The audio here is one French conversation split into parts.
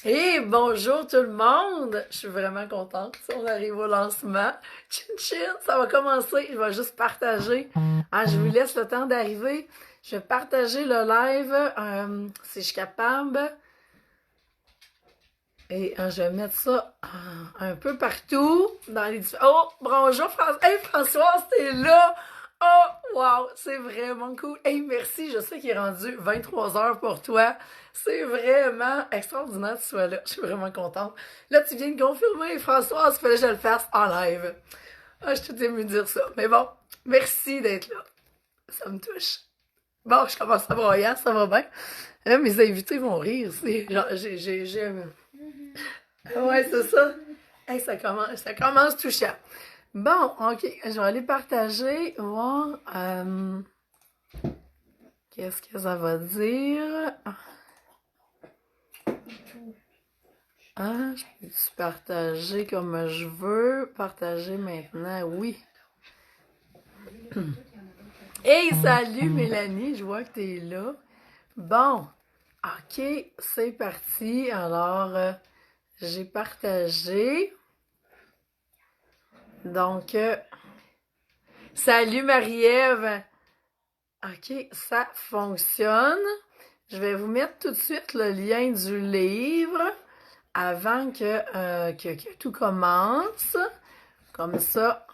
Et bonjour tout le monde! Je suis vraiment contente. On arrive au lancement. Chin chin, ça va commencer. Je vais juste partager. Je vous laisse le temps d'arriver. Je vais partager le live si je suis capable. Et je vais mettre ça un peu partout dans les... Oh, bonjour François! Hey Françoise, t'es là! Oh, wow, c'est vraiment cool. Hey, merci, je sais qu'il est rendu 23 heures pour toi. C'est vraiment extraordinaire que tu sois là. Je suis vraiment contente. Là, tu viens de confirmer, Françoise, il fallait que je le fasse en live. Ah, je suis tout émue de dire ça. Mais bon, merci d'être là. Ça me touche. Bon, je commence à broyer, ça va bien. Mes invités vont rire. Genre, ouais, c'est ça. Hey, ça commence touchant. Bon, ok, je vais aller partager, voir qu'est-ce que ça va dire. Je peux partager comme je veux. Partager maintenant, oui. Hey, salut Mélanie, je vois que t'es là. Bon, ok, c'est parti. Alors, j'ai partagé. Donc, salut Marie-Ève. Ok, ça fonctionne. Je vais vous mettre tout de suite le lien du livre avant que tout commence. Comme ça,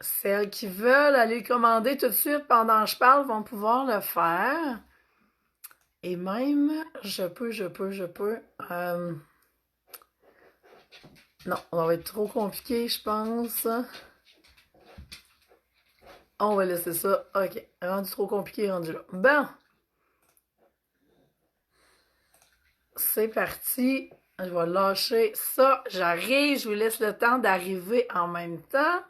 celles qui veulent aller commander tout de suite pendant que je parle vont pouvoir le faire. Et même, je peux. Non, ça va être trop compliqué, je pense. On va laisser ça. Ok, rendu trop compliqué, rendu là. Bon. C'est parti. Je vais lâcher ça. J'arrive. Je vous laisse le temps d'arriver en même temps.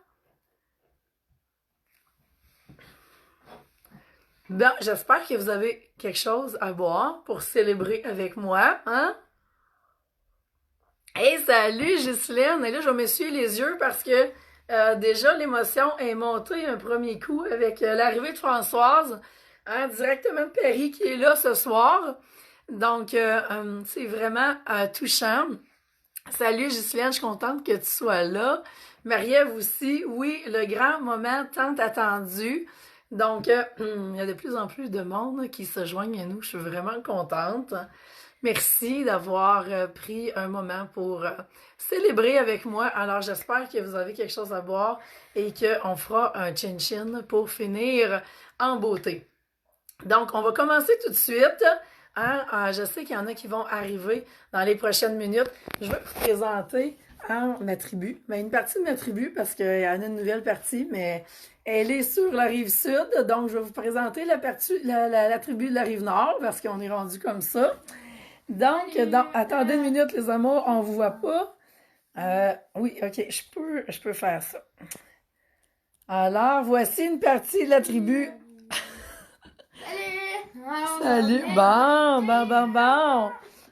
Bon, j'espère que vous avez quelque chose à boire pour célébrer avec moi, hein? Hey, salut Ghislaine! Et là, je vais m'essuyer les yeux parce que déjà, l'émotion est montée un premier coup avec l'arrivée de Françoise, hein, directement de Paris, qui est là ce soir. Donc, c'est vraiment touchant. Salut Ghislaine, je suis contente que tu sois là. Marie-Ève aussi, oui, le grand moment tant attendu. Donc, il y a de plus en plus de monde qui se joignent à nous. Je suis vraiment contente. Merci d'avoir pris un moment pour célébrer avec moi. Alors, j'espère que vous avez quelque chose à boire et qu'on fera un chin-chin pour finir en beauté. Donc, on va commencer tout de suite. Je sais qu'il y en a qui vont arriver dans les prochaines minutes. Je vais vous présenter ma tribu. Ben, une partie de ma tribu, parce qu'il y en a une nouvelle partie, mais elle est sur la rive sud. Donc, je vais vous présenter la tribu de la rive nord, parce qu'on est rendu comme ça. Donc, attendez une minute, les amours, on vous voit pas. Oui, ok, je peux faire ça. Alors, voici une partie de la tribu. Salut! Bon.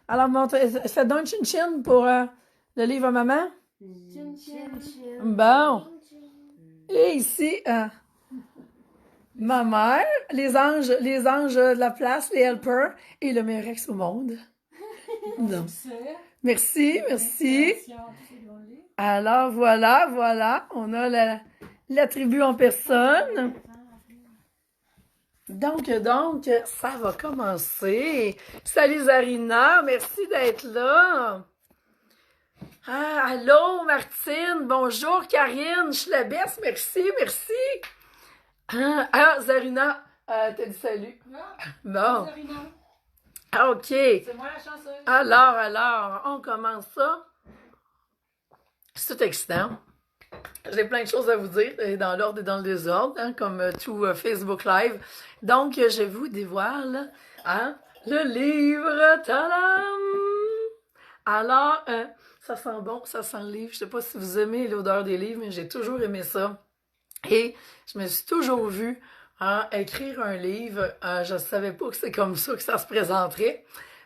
Alors, faites donc une chin pour le livre à maman. Bon. Et ici, ma mère, les anges de la place, les helpers, et le meilleur ex au monde. Donc, merci. Alors, voilà. On a la tribu en personne. Donc, ça va commencer. Salut Zarina, merci d'être là. Allô Martine, bonjour Karine, je suis la bête, merci. Zarina, t'as dit salut. Bon. Zarina. Ok. C'est moi la chanceuse. Alors, on commence ça. C'est tout excitant. J'ai plein de choses à vous dire, dans l'ordre et dans le désordre, hein, comme tout Facebook Live. Donc, je vous dévoile le livre. Tadam! Alors, ça sent bon, ça sent le livre. Je sais pas si vous aimez l'odeur des livres, mais j'ai toujours aimé ça. Et je me suis toujours vue écrire un livre. Je savais pas que c'est comme ça que ça se présenterait.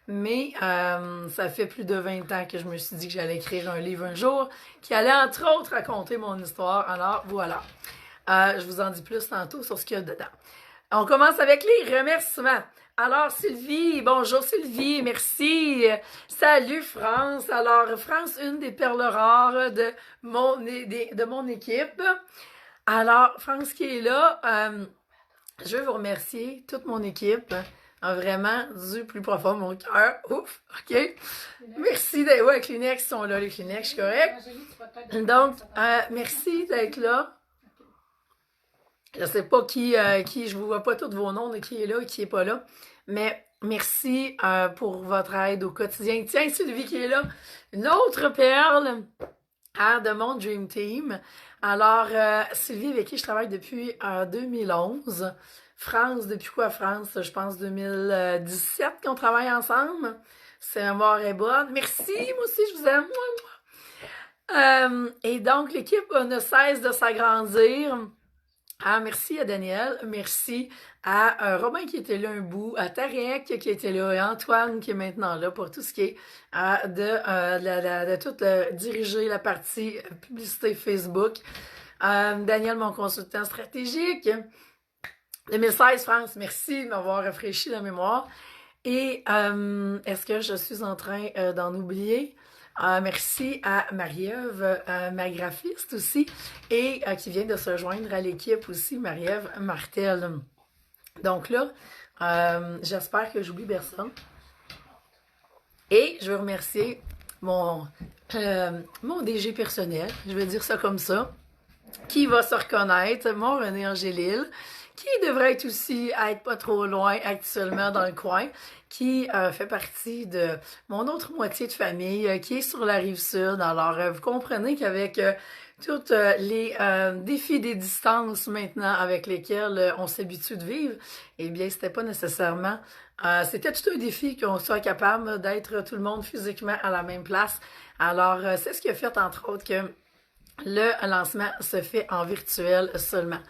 Mais ça fait plus de 20 ans que je me suis dit que j'allais écrire un livre un jour qui allait entre autres raconter mon histoire. Alors voilà. Je vous en dis plus tantôt sur ce qu'il y a dedans. On commence avec les remerciements. Alors, Sylvie, bonjour Sylvie, merci. Salut France. Alors, France, une des perles rares de mon équipe. Alors, France qui est là, je veux vous remercier, toute mon équipe, vraiment du plus profond de mon cœur. Ouf, OK. Merci d'être ouais, les Kleenex sont là, les Kleenex, je suis correct. Donc, merci d'être là. Je sais pas qui, je vous vois pas tous vos noms de qui est là et qui est pas là, mais merci pour votre aide au quotidien. Tiens, Sylvie qui est là, une autre perle de mon Dream Team. Alors, Sylvie avec qui je travaille depuis 2011. France, depuis quoi France? Je pense 2017 qu'on travaille ensemble. C'est un mort et bonne. Merci, moi aussi je vous aime. Et donc, l'équipe ne cesse de s'agrandir. Merci à Daniel, merci à Robin qui était là un bout, à Tarek qui était là, et Antoine qui est maintenant là pour tout ce qui est de tout diriger la partie publicité Facebook. Daniel, mon consultant stratégique. 2016, France, merci de m'avoir rafraîchi la mémoire. Et est-ce que je suis en train d'en oublier? Merci à Marie-Ève, ma graphiste aussi, et qui vient de se joindre à l'équipe aussi, Marie-Ève Martel. Donc là, j'espère que j'oublie personne. Et je veux remercier mon DG personnel, je vais dire ça comme ça, qui va se reconnaître, mon René Angélil, qui devrait être aussi être pas trop loin actuellement dans le coin, qui fait partie de mon autre moitié de famille, qui est sur la rive sud. Alors, vous comprenez qu'avec tous les défis des distances maintenant avec lesquels on s'habitue de vivre, eh bien, c'était pas nécessairement... c'était tout un défi qu'on soit capable d'être tout le monde physiquement à la même place. Alors, c'est ce qui a fait, entre autres, que le lancement se fait en virtuel seulement.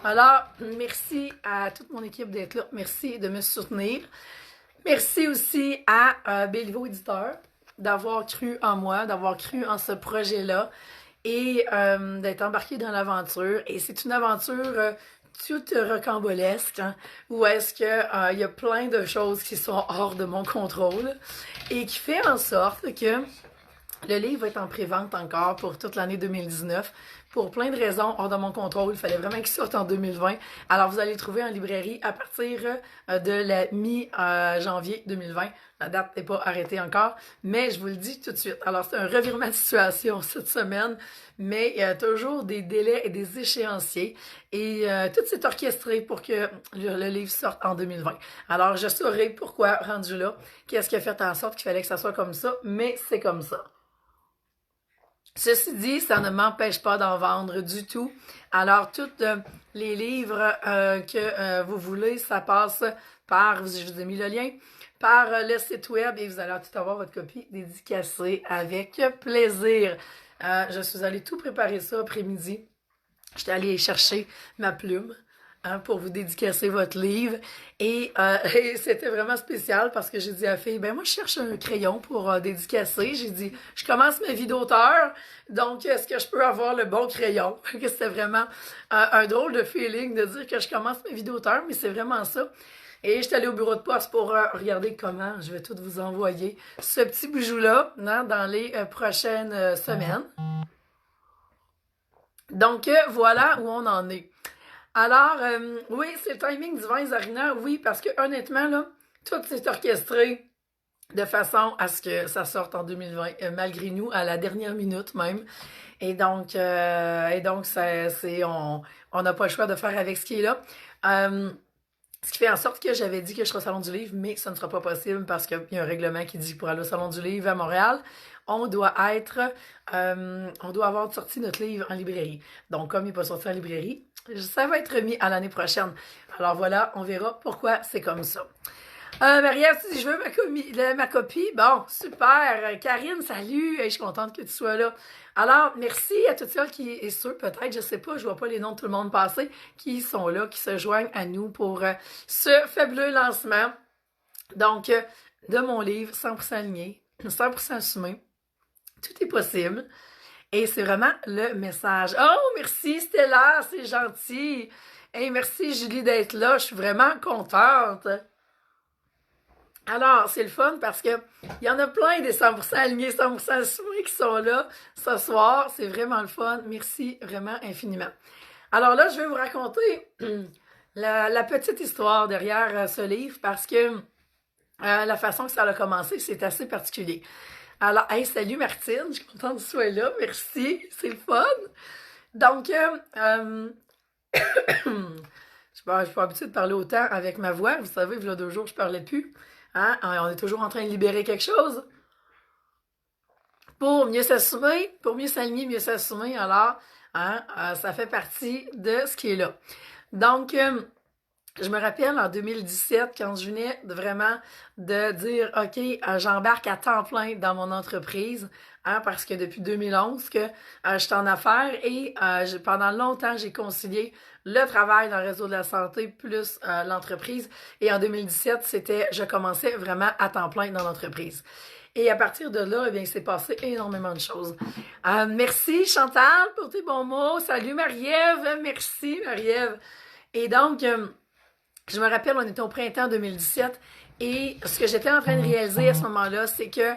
Alors, merci à toute mon équipe d'être là. Merci de me soutenir. Merci aussi à Béliveau Éditeur d'avoir cru en moi, d'avoir cru en ce projet-là et d'être embarqué dans l'aventure. Et c'est une aventure toute rocambolesque, hein, où est-ce que il y a plein de choses qui sont hors de mon contrôle et qui fait en sorte que le livre va être en pré-vente encore pour toute l'année 2019. Pour plein de raisons hors de mon contrôle, il fallait vraiment qu'il sorte en 2020. Alors, vous allez le trouver en librairie à partir de la mi-janvier 2020. La date n'est pas arrêtée encore, mais je vous le dis tout de suite. Alors, c'est un revirement de situation cette semaine, mais il y a toujours des délais et des échéanciers. Et tout s'est orchestré pour que le livre sorte en 2020. Alors, je saurai pourquoi, rendu là, qu'est-ce qui a fait en sorte qu'il fallait que ça soit comme ça, mais c'est comme ça. Ceci dit, ça ne m'empêche pas d'en vendre du tout. Alors, tous les livres que vous voulez, ça passe par, je vous ai mis le lien, par le site web et vous allez tout avoir votre copie dédicacée avec plaisir. Je suis allée tout préparer ça après-midi. J'étais allée chercher ma plume. Pour vous dédicacer votre livre. Et c'était vraiment spécial parce que j'ai dit à la fille, ben moi je cherche un crayon pour dédicacer. J'ai dit, je commence ma vie d'auteur, donc est-ce que je peux avoir le bon crayon? C'était vraiment un drôle de feeling de dire que je commence ma vie d'auteur, mais c'est vraiment ça. Et j'étais allée au bureau de poste pour regarder comment je vais tout vous envoyer ce petit bijou-là dans les prochaines semaines. Donc voilà où on en est. Alors, oui, c'est le timing du vin Zarina, oui, parce que honnêtement, là, tout s'est orchestré de façon à ce que ça sorte en 2020, malgré nous, à la dernière minute même. Et donc on n'a pas le choix de faire avec ce qui est là. Ce qui fait en sorte que j'avais dit que je serai au Salon du Livre, mais ça ne sera pas possible parce qu'il y a un règlement qui dit que pour aller au Salon du Livre à Montréal, on doit avoir sorti notre livre en librairie. Donc, comme il n'est pas sorti en librairie, ça va être remis à l'année prochaine. Alors voilà, on verra pourquoi c'est comme ça. Marie-Ève, tu dis, je veux ma copie. Bon, super. Karine, salut. Je suis contente que tu sois là. Alors, merci à toutes celles qui, et ceux peut-être, je sais pas, je vois pas les noms de tout le monde passer, qui sont là, qui se joignent à nous pour ce fabuleux lancement. Donc, de mon livre, 100% aligné, 100% assumé. Tout est possible. Et c'est vraiment le message. Oh, merci Stella, c'est gentil. Hey, merci Julie d'être là. Je suis vraiment contente. Alors, c'est le fun parce que il y en a plein des 100% alignés, 100% assumés qui sont là ce soir. C'est vraiment le fun. Merci vraiment infiniment. Alors là, je vais vous raconter la petite histoire derrière ce livre parce que la façon que ça a commencé, c'est assez particulier. Alors, hey, salut Martine, je suis contente que tu sois là. Merci, c'est le fun. Donc, je suis pas habituée de parler autant avec ma voix. Vous savez, il y a 2 jours, je parlais plus. Hein? On est toujours en train de libérer quelque chose pour mieux s'assumer, pour mieux s'aligner, mieux s'assumer. Alors, hein, ça fait partie de ce qui est là. Donc, je me rappelle en 2017, quand je venais vraiment de dire, OK, j'embarque à temps plein dans mon entreprise, hein, parce que depuis 2011 que je suis en affaires et pendant longtemps, j'ai concilié le travail dans le réseau de la santé plus l'entreprise. Et en 2017, je commençais vraiment à temps plein dans l'entreprise. Et à partir de là, eh bien, il s'est passé énormément de choses. Merci Chantal pour tes bons mots. Salut Marie-Ève. Merci Marie-Ève. Et donc, je me rappelle, on était au printemps 2017 et ce que j'étais en train de réaliser à ce moment-là, c'est que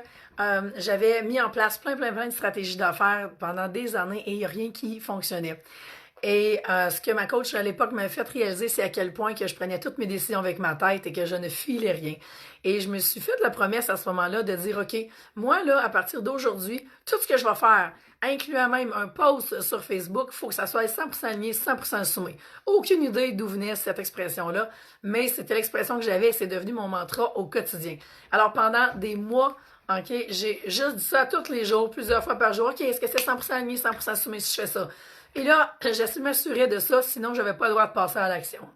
j'avais mis en place plein de stratégies d'affaires pendant des années et il n'y a rien qui fonctionnait. Et ce que ma coach à l'époque m'a fait réaliser, c'est à quel point que je prenais toutes mes décisions avec ma tête et que je ne filais rien. Et je me suis fait la promesse à ce moment-là de dire, OK, moi, là, à partir d'aujourd'hui, tout ce que je vais faire, incluant même un post sur Facebook, il faut que ça soit 100% aligné, 100% assumé. Aucune idée d'où venait cette expression-là, mais c'était l'expression que j'avais et c'est devenu mon mantra au quotidien. Alors, pendant des mois, OK, j'ai juste dit ça tous les jours, plusieurs fois par jour. OK, est-ce que c'est 100% aligné, 100% assumé si je fais ça? Et là, j'essaie de m'assurer de ça, sinon je n'avais pas le droit de passer à l'action.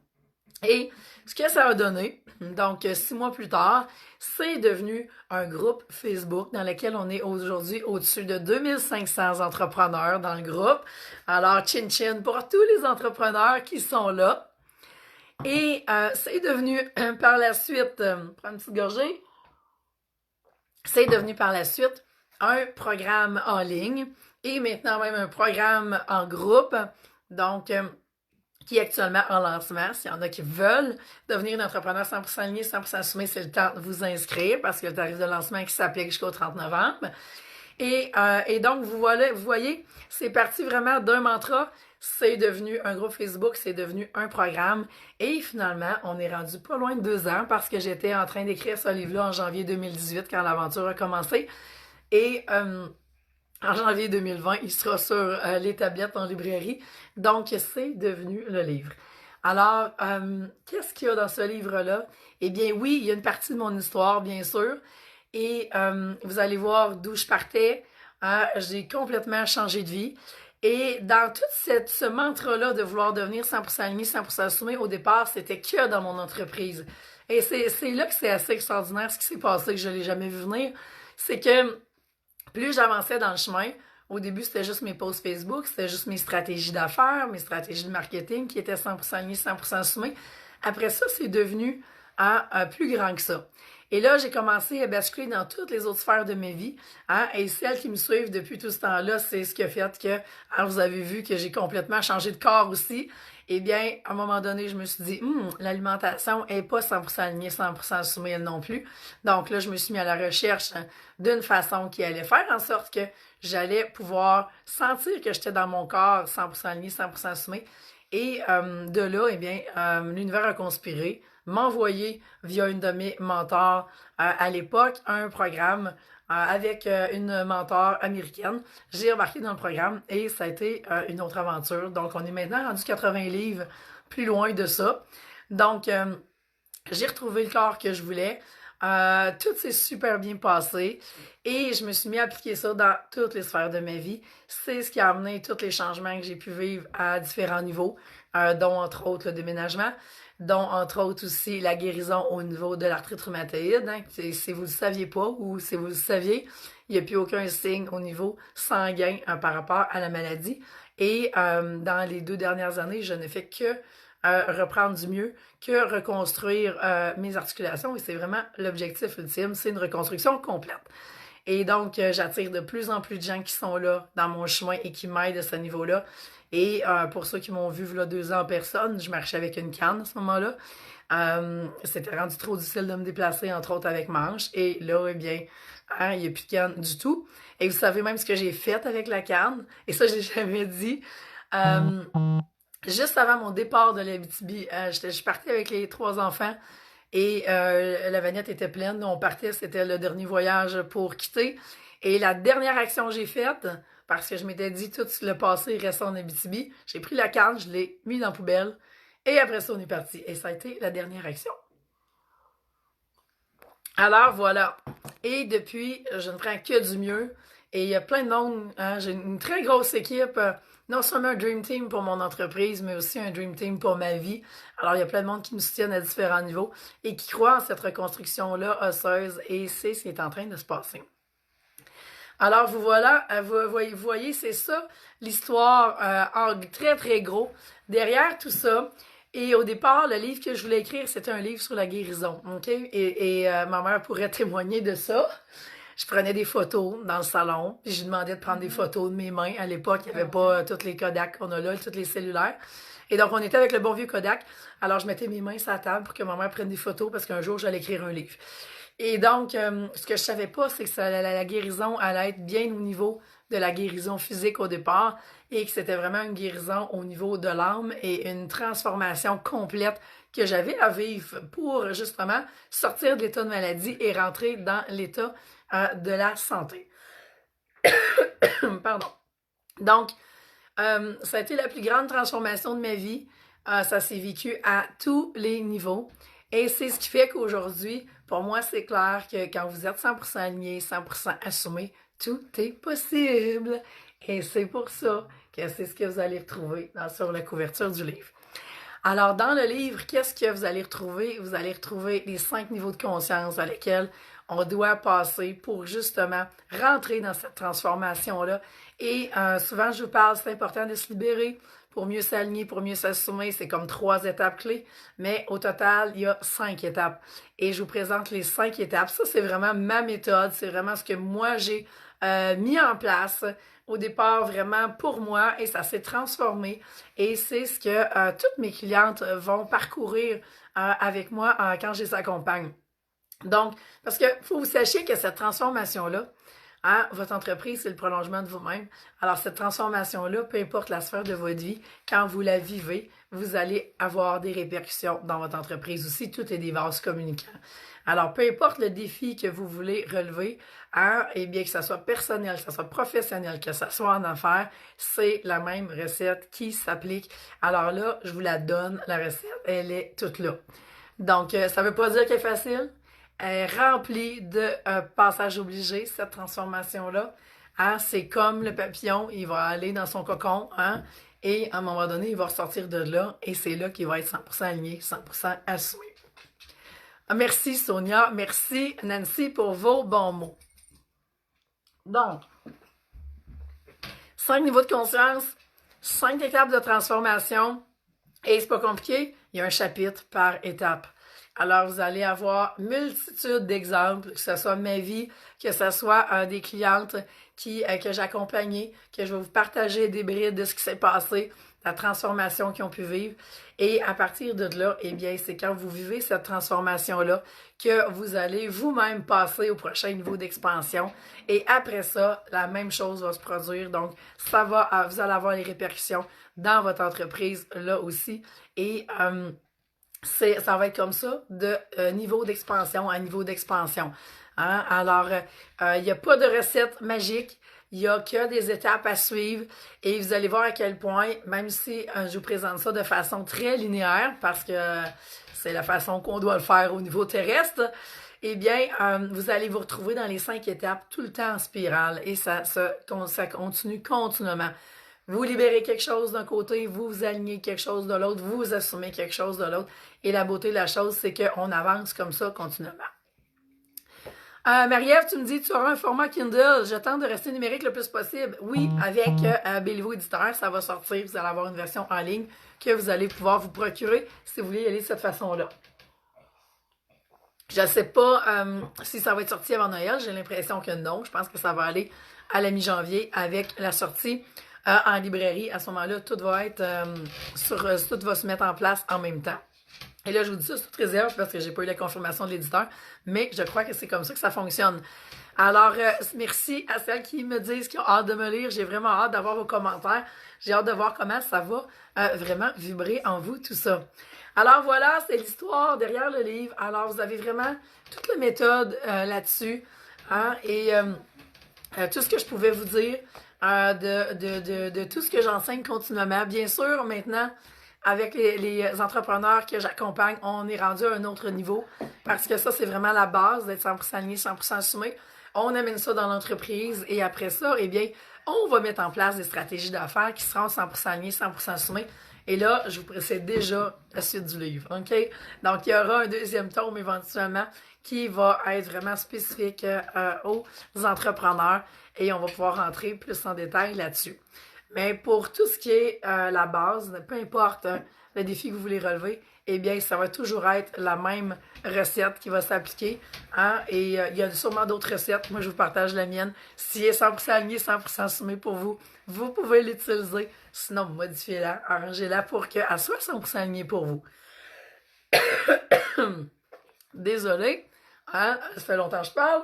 Et ce que ça a donné, donc 6 mois plus tard, c'est devenu un groupe Facebook dans lequel on est aujourd'hui au-dessus de 2500 entrepreneurs dans le groupe. Alors, chin chin pour tous les entrepreneurs qui sont là. Et c'est devenu par la suite, prends une petite gorgée, c'est devenu par la suite un programme en ligne et maintenant même un programme en groupe, donc qui est actuellement en lancement. S'il y en a qui veulent devenir un entrepreneur 100% aligné, 100% assumé, c'est le temps de vous inscrire parce que le tarif de lancement qui s'applique jusqu'au 30 novembre. Et donc, vous voyez, c'est parti vraiment d'un mantra, c'est devenu un groupe Facebook, c'est devenu un programme. Et finalement, on est rendu pas loin de 2 ans parce que j'étais en train d'écrire ce livre-là en janvier 2018 quand l'aventure a commencé. Et en janvier 2020, il sera sur les tablettes en librairie. Donc, c'est devenu le livre. Alors, qu'est-ce qu'il y a dans ce livre-là? Eh bien, oui, il y a une partie de mon histoire, bien sûr. Et vous allez voir d'où je partais. J'ai complètement changé de vie. Et dans tout ce mantra-là de vouloir devenir 100% aligné, 100% assumé, au départ, c'était que dans mon entreprise. Et c'est là que c'est assez extraordinaire ce qui s'est passé, que je ne l'ai jamais vu venir. C'est que plus j'avançais dans le chemin, au début, c'était juste mes posts Facebook, c'était juste mes stratégies d'affaires, mes stratégies de marketing qui étaient 100% alignées, 100% assumées. Après ça, c'est devenu plus grand que ça. Et là, j'ai commencé à basculer dans toutes les autres sphères de ma vie. Hein, et celles qui me suivent depuis tout ce temps-là, c'est ce qui a fait que, vous avez vu que j'ai complètement changé de corps aussi. Eh bien, à un moment donné, je me suis dit, l'alimentation est pas 100% alignée, 100% assumée elle non plus. Donc là, je me suis mis à la recherche d'une façon qui allait faire en sorte que j'allais pouvoir sentir que j'étais dans mon corps 100% aligné, 100% assumé. Et de là, eh bien, l'univers a conspiré, m'a envoyé via une de mes mentors à l'époque un programme avec une mentor américaine. J'ai embarqué dans le programme et ça a été une autre aventure. Donc, on est maintenant rendu 80 livres plus loin de ça. Donc, j'ai retrouvé le corps que je voulais. Tout s'est super bien passé et je me suis mis à appliquer ça dans toutes les sphères de ma vie. C'est ce qui a amené tous les changements que j'ai pu vivre à différents niveaux, dont entre autres le déménagement, dont entre autres aussi la guérison au niveau de l'arthrite rhumatoïde. Hein. Si vous ne le saviez pas ou si vous le saviez, il n'y a plus aucun signe au niveau sanguin par rapport à la maladie. Et dans les 2 dernières années, je ne fais que reprendre du mieux, que reconstruire mes articulations. Et c'est vraiment l'objectif ultime, c'est une reconstruction complète. Et donc, j'attire de plus en plus de gens qui sont là dans mon chemin et qui m'aident à ce niveau-là. Et pour ceux qui m'ont vu là 2 ans en personne, je marchais avec une canne à ce moment-là. C'était rendu trop difficile de me déplacer, entre autres avec manche. Et là, eh bien, hein, il n'y a plus de canne du tout. Et vous savez même ce que j'ai fait avec la canne. Et ça, je l'ai jamais dit. Euh, Juste avant mon départ de l'Abitibi, je partais avec les 3 enfants et la vanette était pleine. On partait, c'était le dernier voyage pour quitter. Et la dernière action que j'ai faite, parce que je m'étais dit tout le passé restait en Abitibi, j'ai pris la canne, je l'ai mis dans la poubelle et après ça, on est parti. Et ça a été la dernière action. Alors voilà. Et depuis, je ne prends que du mieux. Et il y a plein de monde. Hein, j'ai une très grosse équipe. Non seulement un Dream Team pour mon entreprise, mais aussi un Dream Team pour ma vie. Alors, il y a plein de monde qui me soutiennent à différents niveaux et qui croient en cette reconstruction-là osseuse. Et c'est ce qui est en train de se passer. Alors, vous voilà, vous voyez, c'est ça l'histoire en très, très gros. Derrière tout ça, et au départ, le livre que je voulais écrire, c'était un livre sur la guérison. OK? Et ma mère pourrait témoigner de ça. Je prenais des photos dans le salon, puis je lui demandais de prendre des photos de mes mains. À l'époque, il n'y avait pas toutes les Kodak qu'on a là, toutes les cellulaires. Et donc, on était avec le bon vieux Kodak. Alors, je mettais mes mains sur la table pour que ma mère prenne des photos parce qu'un jour, j'allais écrire un livre. Et donc, ce que je savais pas, c'est que la guérison allait être bien au niveau de la guérison physique au départ et que c'était vraiment une guérison au niveau de l'âme et une transformation complète que j'avais à vivre pour justement sortir de l'état de maladie et rentrer dans l'état de la santé. Pardon. Donc, ça a été la plus grande transformation de ma vie. Ça s'est vécu à tous les niveaux. Et c'est ce qui fait qu'aujourd'hui, pour moi, c'est clair que quand vous êtes 100% aligné, 100% assumé, tout est possible. Et c'est pour ça que c'est ce que vous allez retrouver sur la couverture du livre. Alors, dans le livre, qu'est-ce que vous allez retrouver? Vous allez retrouver les 5 niveaux de conscience dans lesquels on doit passer pour justement rentrer dans cette transformation-là. Et souvent, je vous parle, c'est important de se libérer pour mieux s'aligner, pour mieux s'assumer. C'est comme 3 étapes clés, mais au total, il y a 5 étapes. Et je vous présente les 5 étapes. Ça, c'est vraiment ma méthode. C'est vraiment ce que moi, j'ai mis en place au départ vraiment pour moi et ça s'est transformé et c'est ce que toutes mes clientes vont parcourir avec moi quand je les accompagne. Donc, parce que faut que vous sachiez que cette transformation-là, hein, votre entreprise, c'est le prolongement de vous-même. Alors, cette transformation-là, peu importe la sphère de votre vie, quand vous la vivez, vous allez avoir des répercussions dans votre entreprise aussi. Tout est des vases communicants. Alors, peu importe le défi que vous voulez relever, hein, et bien que ça soit personnel, que ça soit professionnel, que ça soit en affaires, c'est la même recette qui s'applique. Alors là, je vous la donne, la recette, elle est toute là. Donc, ça ne veut pas dire qu'elle est facile. Elle est remplie de passages obligés, cette transformation-là. Hein, c'est comme le papillon, il va aller dans son cocon, hein, et à un moment donné, il va ressortir de là, et c'est là qu'il va être 100% aligné, 100% assumé. Merci Sonia, merci Nancy pour vos bons mots. Donc, 5 niveaux de conscience, 5 étapes de transformation, et c'est pas compliqué, il y a un chapitre par étape. Alors, vous allez avoir multitude d'exemples, que ce soit ma vie, que ce soit des clientes que j'ai accompagnées, que je vais vous partager des brides de ce qui s'est passé, la transformation qu'ils ont pu vivre. Et à partir de là, eh bien, c'est quand vous vivez cette transformation-là que vous allez vous-même passer au prochain niveau d'expansion. Et après ça, la même chose va se produire. Donc, vous allez avoir les répercussions dans votre entreprise là aussi. Et ça va être comme ça, de niveau d'expansion à niveau d'expansion. Hein? Alors, il n'y a pas de recette magique. Il n'y a que des étapes à suivre et vous allez voir à quel point, même si je vous présente ça de façon très linéaire, parce que c'est la façon qu'on doit le faire au niveau terrestre, eh bien, vous allez vous retrouver dans les 5 étapes tout le temps en spirale et ça continue continuellement. Vous libérez quelque chose d'un côté, vous alignez quelque chose de l'autre, vous assumez quelque chose de l'autre. Et la beauté de la chose, c'est qu'on avance comme ça continuellement. Marie-Ève, tu me dis, tu auras un format Kindle. Je tente de rester numérique le plus possible. Oui, avec Béliveau Éditeur, ça va sortir. Vous allez avoir une version en ligne que vous allez pouvoir vous procurer si vous voulez y aller de cette façon-là. Je ne sais pas si ça va être sorti avant Noël. J'ai l'impression que non. Je pense que ça va aller à la mi-janvier avec la sortie en librairie. À ce moment-là, tout va être tout va se mettre en place en même temps. Et là, je vous dis ça sous toute réserve parce que j'ai pas eu la confirmation de l'éditeur, mais je crois que c'est comme ça que ça fonctionne. Alors, merci à celles qui me disent qu'ils ont hâte de me lire. J'ai vraiment hâte d'avoir vos commentaires. J'ai hâte de voir comment ça va vraiment vibrer en vous, tout ça. Alors voilà, c'est l'histoire derrière le livre. Alors, vous avez vraiment toute la méthode là-dessus. Hein, et tout ce que je pouvais vous dire de tout ce que j'enseigne continuellement. Bien sûr, maintenant, avec les entrepreneurs que j'accompagne, on est rendu à un autre niveau parce que ça, c'est vraiment la base d'être 100% aligné, 100% assumé. On amène ça dans l'entreprise et après ça, eh bien, on va mettre en place des stratégies d'affaires qui seront 100% alignées, 100% assumées. Et là, je vous précède déjà la suite du livre, OK? Donc, il y aura un deuxième tome éventuellement qui va être vraiment spécifique aux entrepreneurs et on va pouvoir rentrer plus en détail là-dessus. Mais pour tout ce qui est la base, peu importe le défi que vous voulez relever, eh bien, ça va toujours être la même recette qui va s'appliquer. Hein? Et il y a sûrement d'autres recettes. Moi, je vous partage la mienne. Si elle est 100% alignée, 100% assumée pour vous, vous pouvez l'utiliser. Sinon, modifiez-la, arrangez-la pour qu'elle soit 100% alignée pour vous. Désolée, hein? Ça fait longtemps que je parle.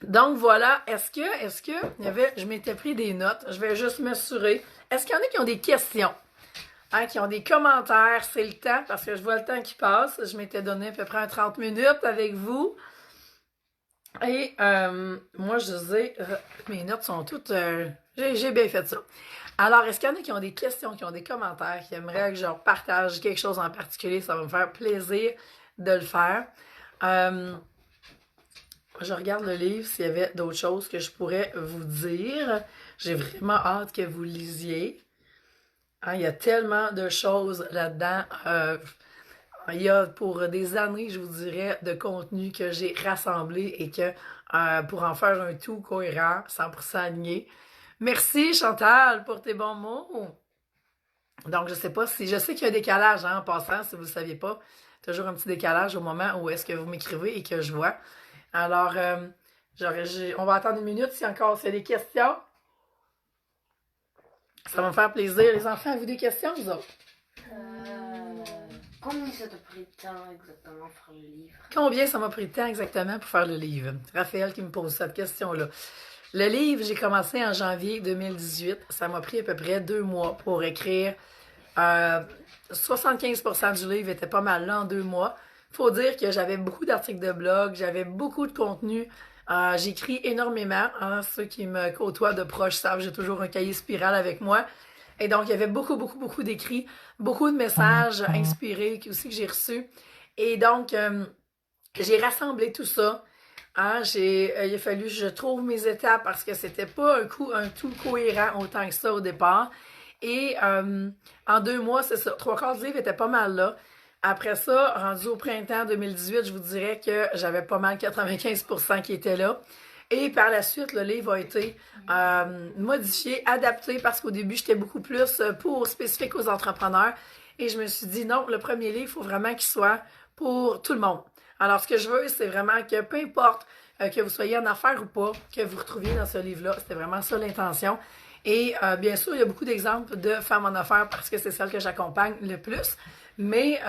Donc voilà, est-ce que je m'étais pris des notes, je vais juste m'assurer. Est-ce qu'il y en a qui ont des questions, hein, qui ont des commentaires? C'est le temps, parce que je vois le temps qui passe. Je m'étais donné à peu près 30 minutes avec vous. Et moi, je disais, mes notes sont toutes... j'ai bien fait ça. Alors, est-ce qu'il y en a qui ont des questions, qui ont des commentaires, qui aimeraient que je leur partage quelque chose en particulier? Ça va me faire plaisir de le faire. Je regarde le livre s'il y avait d'autres choses que je pourrais vous dire. J'ai vraiment hâte que vous lisiez. Hein, il y a tellement de choses là-dedans. Il y a pour des années, je vous dirais, de contenu que j'ai rassemblé et que pour en faire un tout cohérent, 100% aligné. Merci Chantal pour tes bons mots. Donc, je sais pas si... Je sais qu'il y a un décalage hein, en passant, si vous ne le saviez pas. Toujours un petit décalage au moment où est-ce que vous m'écrivez et que je vois. Alors, on va attendre une minute s'il y a des questions. Ça va me faire plaisir. Les enfants, avez-vous des questions, vous autres? Combien ça t'a pris de temps exactement pour faire le livre? Combien ça m'a pris de temps exactement pour faire le livre? Raphaël qui me pose cette question-là. Le livre, j'ai commencé en janvier 2018. Ça m'a pris à peu près 2 mois pour écrire. 75% du livre était pas mal là en 2 mois. Faut dire que j'avais beaucoup d'articles de blog, j'avais beaucoup de contenu. J'écris énormément. Hein, ceux qui me côtoient de proche savent, j'ai toujours un cahier spiral avec moi. Et donc, il y avait beaucoup d'écrits, beaucoup de messages inspirés aussi que j'ai reçus. Et donc, j'ai rassemblé tout ça. Hein, il a fallu que je trouve mes étapes parce que c'était pas un tout cohérent autant que ça au départ. Et en 2 mois, c'est ça. 3/4 du livre était pas mal là. Après ça, rendu au printemps 2018, je vous dirais que j'avais pas mal 95% qui était là. Et par la suite, le livre a été modifié, adapté, parce qu'au début, j'étais beaucoup plus spécifique aux entrepreneurs. Et je me suis dit, non, le premier livre, il faut vraiment qu'il soit pour tout le monde. Alors, ce que je veux, c'est vraiment que peu importe que vous soyez en affaires ou pas, que vous retrouviez dans ce livre-là. C'était vraiment ça l'intention. Et bien sûr, il y a beaucoup d'exemples de femmes en affaires parce que c'est celle que j'accompagne le plus. Mais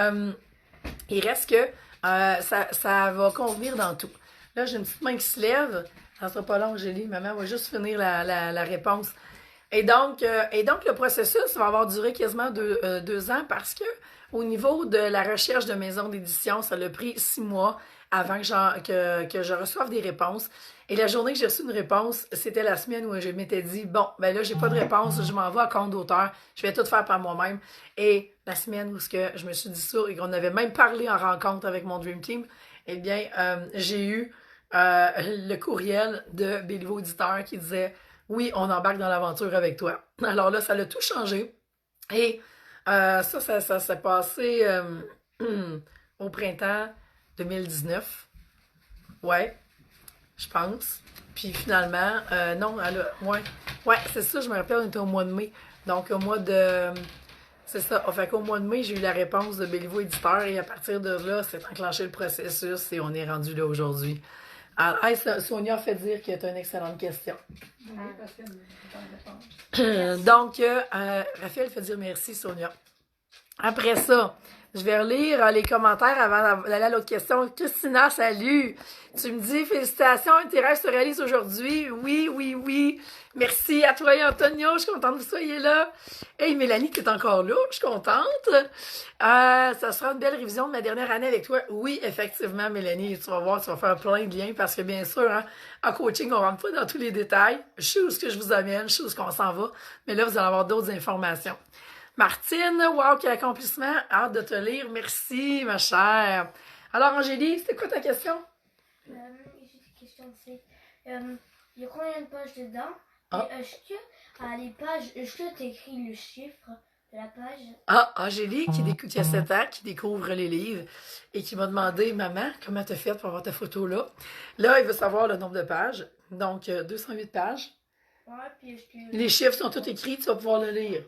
il reste que ça va convenir dans tout. Là, j'ai une petite main qui se lève. Ça sera pas long, Gélie. Maman va juste finir la réponse. Et donc, le processus va avoir duré quasiment 2 ans parce que au niveau de la recherche de maison d'édition, ça l'a pris 6 mois avant que je reçoive des réponses. Et la journée que j'ai reçu une réponse, c'était la semaine où je m'étais dit, bon, ben là, j'ai pas de réponse, je m'en vais à compte d'auteur, je vais tout faire par moi-même. Et la semaine où je me suis dit ça et qu'on avait même parlé en rencontre avec mon Dream Team, eh bien, j'ai eu le courriel de Béliveau Éditeur qui disait, oui, on embarque dans l'aventure avec toi. Alors là, ça l'a tout changé. Et ça s'est passé au printemps 2019. Ouais, je pense. Puis finalement, non, ouais, c'est ça, je me rappelle, on était au mois de mai. Donc au mois de... C'est ça. Fait qu'au mois de mai, j'ai eu la réponse de Béliveau Éditeur et à partir de là, c'est enclenché le processus et on est rendu là aujourd'hui. Alors, hey, Sonia fait dire que tu as une excellente question. Oui, parce que Donc, Raphaël fait dire merci, Sonia. Après ça, je vais relire les commentaires avant d'aller à l'autre question. Christina, salut! Tu me dis, félicitations, un tes rêves se réalise aujourd'hui. Oui, oui, oui. Merci à toi et Antonio, je suis contente que vous soyez là. Hey, Mélanie, tu es encore là, je suis contente. Ça sera une belle révision de ma dernière année avec toi. Oui, effectivement, Mélanie, tu vas voir, tu vas faire plein de liens parce que bien sûr, hein, en coaching, on rentre pas dans tous les détails. Je sais où ce que je vous amène, je sais où ce qu'on s'en va, mais là, vous allez avoir d'autres informations. Martine, wow, quel accomplissement! Hâte de te lire, merci, ma chère. Alors, Angélique, c'était quoi ta question? J'ai une question, c'est il y a combien de pages dedans? Ah. Et est-ce que les pages, est-ce que tu écris le chiffre de la page? Ah, Angélique, qui a 7 ans, qui découvre les livres et qui m'a demandé, maman, comment t'as fait pour avoir ta photo là? Là, il veut savoir le nombre de pages. Donc, 208 pages. Ouais, puis est-ce que... Les chiffres sont tous écrits, tu vas pouvoir le lire.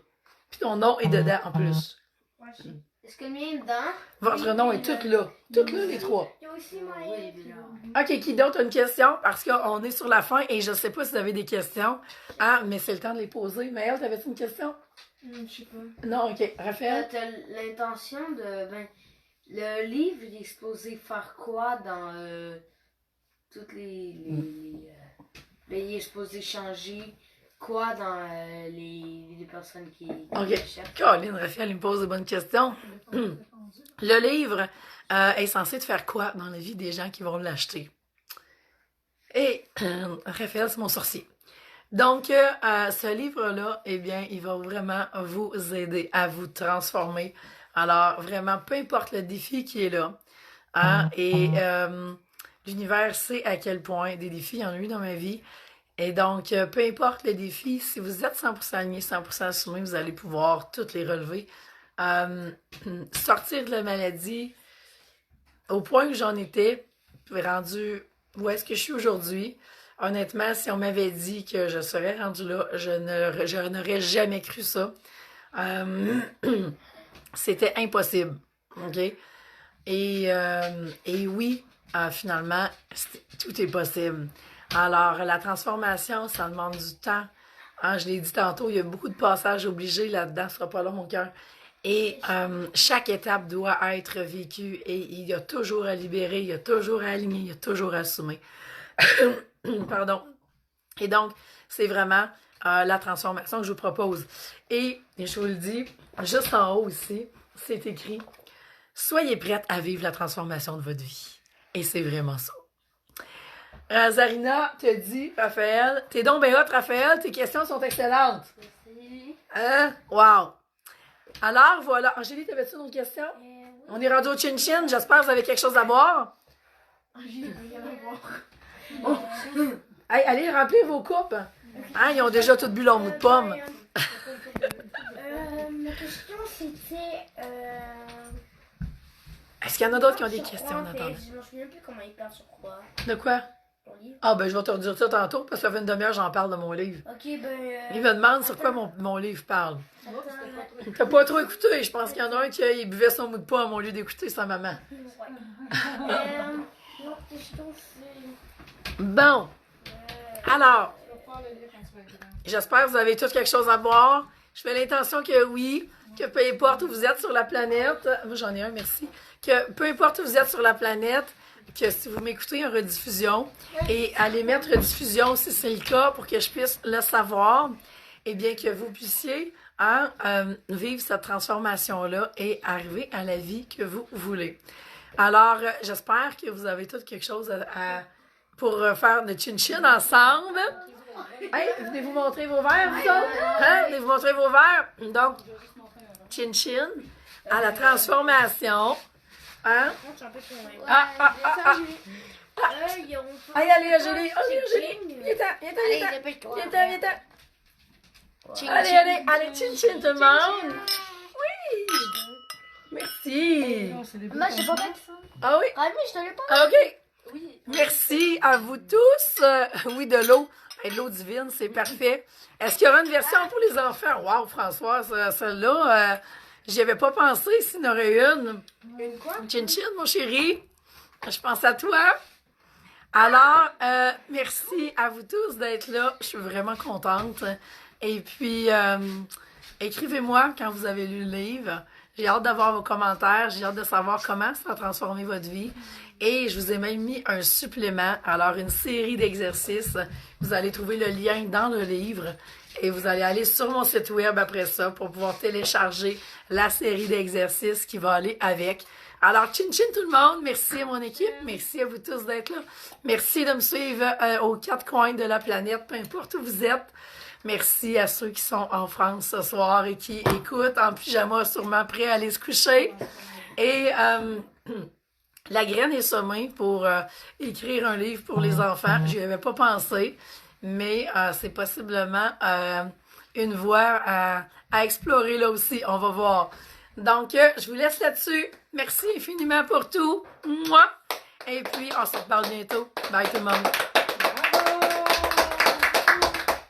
Puis ton nom est dedans en plus. Ouais, je sais. Est-ce que le mien est dedans? Votre nom est tout là. Tout là, les trois. Il y a aussi Oui, Maëlle. bien. OK, qui d'autre a une question? Parce qu'on est sur la fin et je ne sais pas si vous avez des questions. Ah, mais c'est le temps de les poser. Maëlle, t'avais-tu une question? Je sais pas. Non, OK. Raphaël? T'as l'intention de... le livre, il est supposé faire quoi dans toutes il est supposé changer quoi dans les personnes qui OK. achètent? Caroline, Raphaël, il me pose de bonnes questions. Le livre est censé te faire quoi dans la vie des gens qui vont l'acheter? Et Raphaël, c'est mon sorcier. Donc, ce livre-là, eh bien, il va vraiment vous aider à vous transformer. Alors, vraiment, peu importe le défi qui est là. Hein, et l'univers sait à quel point des défis, il y en a eu dans ma vie. Et donc, peu importe le défi, si vous êtes 100% aligné, 100% assumé, vous allez pouvoir toutes les relever. Sortir de la maladie, au point où j'en étais, rendu où est-ce que je suis aujourd'hui. Honnêtement, si on m'avait dit que je serais rendue là, je n'aurais jamais cru ça. C'était impossible. OK? Et oui, finalement, tout est possible. Alors, la transformation, ça demande du temps. Hein, je l'ai dit tantôt, il y a beaucoup de passages obligés là-dedans, ce sera pas long, mon cœur. Et chaque étape doit être vécue et il y a toujours à libérer, il y a toujours à aligner, il y a toujours à assumer. Pardon. Et donc, c'est vraiment la transformation que je vous propose. Et je vous le dis, juste en haut ici, c'est écrit « Soyez prête à vivre la transformation de votre vie. » Et c'est vraiment ça. Zarina te dit, Raphaël, t'es donc bien hot, Raphaël, tes questions sont excellentes. Merci. Hein? Wow! Alors, voilà. Angélique, t'avais-tu une autre question? Oui. On est rendu au chin-chin. J'espère que vous avez quelque chose à boire. Angélique, rien à voir. Hey, allez remplir vos coupes. Hein, ils ont déjà tout bu leur mou de pomme. Ma question c'était. Est-ce qu'il y en a d'autres qui ont des sur questions quoi, en en fait? attendant? Je me souviens plus comment il parle sur quoi. De quoi? Ton livre. Ah, ben, je vais te redire ça tantôt, parce que ça fait une demi-heure que j'en parle de mon livre. Ok, ben. Il me demande sur quoi mon livre parle. Attends, T'as pas trop écouté. Je pense qu'il y en a un qui buvait son mou de pomme au lieu d'écouter sa maman. ouais. L'autre question c'est. Bon. Alors, j'espère que vous avez tous quelque chose à boire. Je fais l'intention que oui, que peu importe où vous êtes sur la planète, moi j'en ai un, merci, que peu importe où vous êtes sur la planète, que si vous m'écoutez en rediffusion, et allez mettre rediffusion si c'est le cas pour que je puisse le savoir, et bien que vous puissiez vivre cette transformation-là et arriver à la vie que vous voulez. Alors, j'espère que vous avez tous quelque chose pour faire de chin-chin ensemble. Hey, venez vous montrer vos verres, vous autres? Hein? Venez vous montrer vos verres. Donc, chin-chin à la transformation. Hein? Allez, allez, Angélique. Allez, Angélique. Viens-t'en, Dépêche-toi. viens-t'en. Allez, chin-chin tout le monde. Oui. Merci. Moi, j'ai pas fait. Ah oui? Ah, mais je te l'ai pas. Ah, OK. Oui. Merci à vous tous. Oui, de l'eau. Et de l'eau divine, c'est parfait. Est-ce qu'il y aura une version pour les enfants? Wow, Françoise, celle-là, j'y avais pas pensé s'il y en aurait une. Une quoi? Chin-chin, mon chéri. Je pense à toi. Alors, merci à vous tous d'être là. Je suis vraiment contente. Et puis, écrivez-moi quand vous avez lu le livre. J'ai hâte d'avoir vos commentaires. J'ai hâte de savoir comment ça a transformé votre vie. Et je vous ai même mis un supplément. Alors, une série d'exercices. Vous allez trouver le lien dans le livre. Et vous allez aller sur mon site web après ça pour pouvoir télécharger la série d'exercices qui va aller avec. Alors, chin chin tout le monde. Merci à mon équipe. Merci à vous tous d'être là. Merci de me suivre aux quatre coins de la planète, peu importe où vous êtes. Merci à ceux qui sont en France ce soir et qui écoutent en pyjama, sûrement prêts à aller se coucher. Et la graine est semée pour écrire un livre pour les enfants. Je n'y avais pas pensé, mais c'est possiblement une voie à explorer là aussi. On va voir. Donc, je vous laisse là-dessus. Merci infiniment pour tout. Moi. Et puis, on se reparle bientôt. Bye tout le monde.